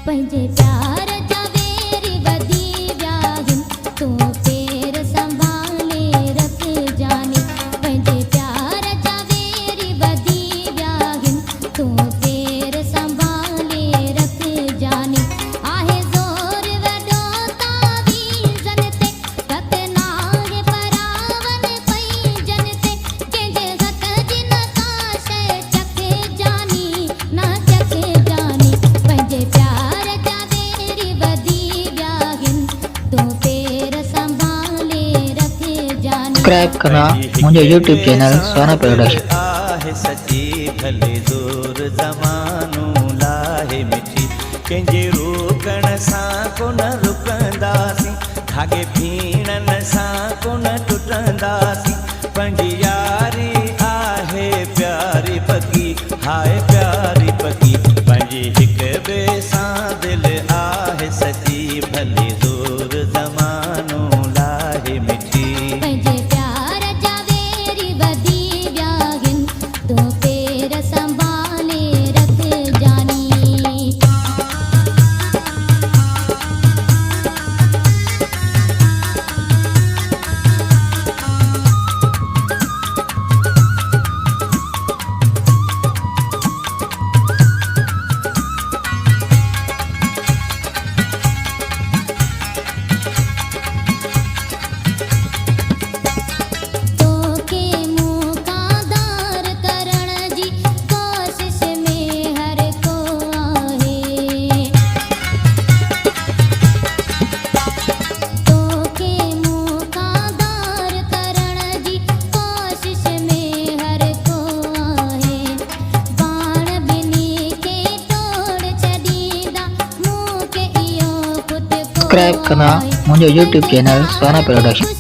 पंहिंजे प्यार जा वेरी वधी विया आहिनि, तूं पेर संभाले रख जानी। पंहिंजे प्यार जा वेरी वधी विया आहिनि, तूं पेर संभाले रख जानी। आहे ज़ोर वॾो तावीज़न ते, रत नाहे परावन पैजन ते, जंहिंजे हथ जी न का शइ चखे जानी, न चखे जानी। पंहिंजे प्यार सब्सक्राइब करना मुझे YouTube चैनल सोना प्रोडक्शन। आहे सची भले ज़ोर ज़मानो लाहे मिठी, कंहिंजे रोकण सां कोन रुकंदासीं, धागे भीणन सां कोन टुटंदासीं। पंहिंजी यारी आहे प्यारी पकी, हाय प्यारी पकी। पंहिंजी हिक ॿिए सां दिलि आहे सची भले ज़ोर ज़मानो लाहे मिठी। सब्सक्राइब करना मुझे YouTube चैनल सोना प्रोडक्शन।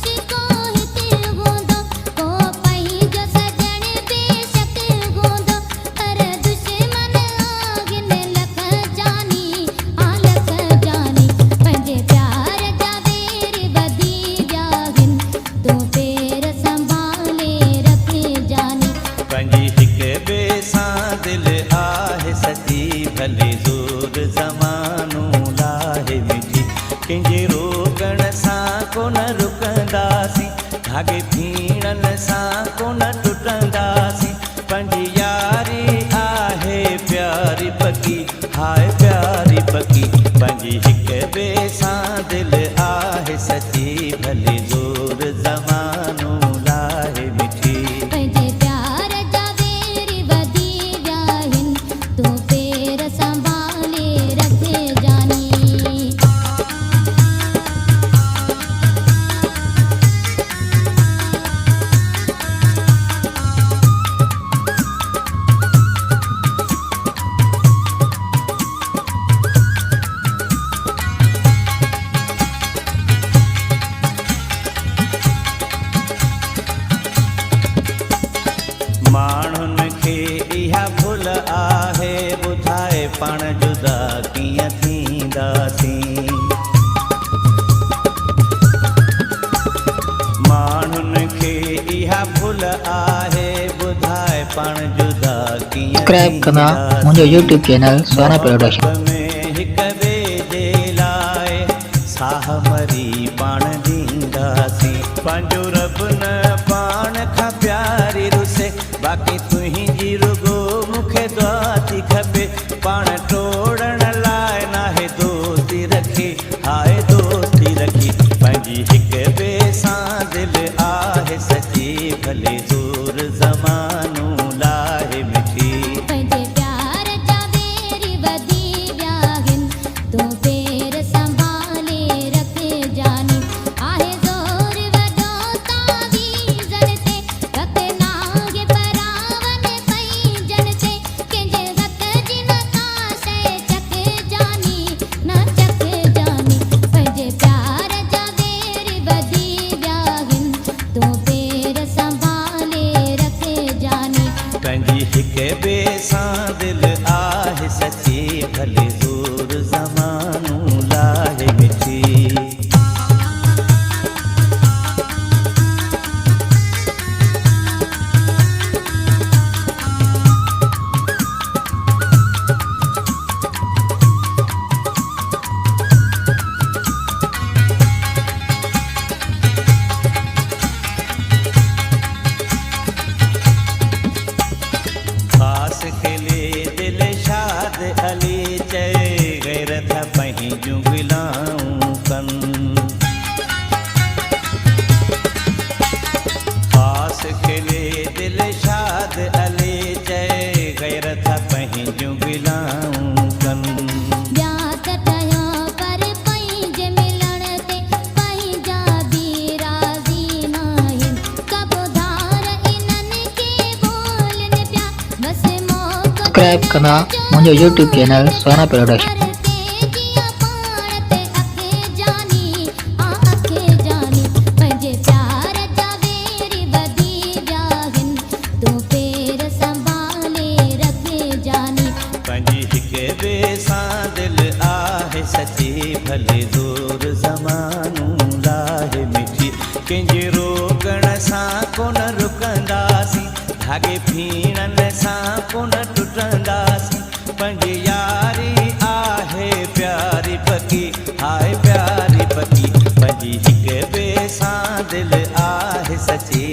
पंहिंजी हिक ॿिए सां दिलि आहे सची भले ज़ोर ज़मानो लाहे मिठी, कंहिंजे रोकण सां कोन रुकंदासीं, धागे भीणन सां कोन टुटंदासीं। पंहिंजी यारी आहे प्यारी पकी, हाय प्यारी पकी। पंहिंजी हिक ॿिए सां दिलि आहे सची भले ज़ोर ज़मानो लाहे मिठी। माण्हुनि खे इहा भुल आहे, ॿुधाए पाण जुदा कीअं थींदासीं। माण्हुनि खे इहा भुल आहे, ॿुधाए पाण जुदा कीअं। सब्सक्राइब करना मुझे YouTube चैनल सोना प्रोडक्शन। हिक ॿिए जे लाइ साह मरी पाण ॾींदासीं, पंहिंजो रब न पाण खां प्यारी रुसे, बाक़ी तुंहिंजी रुगो मूंखे दुआ थी खपे। पाण टोड़ण लाइ नाहे दोस्ती रखी, हाय दोस्ती रखी। पंहिंजी हिक ॿिए सां दिलि आहे सची भले ज़ोर ज़मानो लाहे मिठी। पंहिंजे प्यार जा वेरी वधी विया आहिनि, तूं पेर संभाले रख जानी। आहे ज़ोर वॾो तावीज़न ते, रत नाहे परावन सब्सक्राइब कंदा मुंहिंजो YouTube चैनल सुहाना प्रोडक्शन। सची भले दूर ज़मानू लाहे मिठी कंहिंजे रोकण सां कोन रुकंदासीं, धागे फीणन सां कोन टुटंदासीं। पंहिंजी यारी आहे प्यारी पकी, हाय प्यारी पकी। पंहिंजी हिक ॿिए सां दिलि आहे सची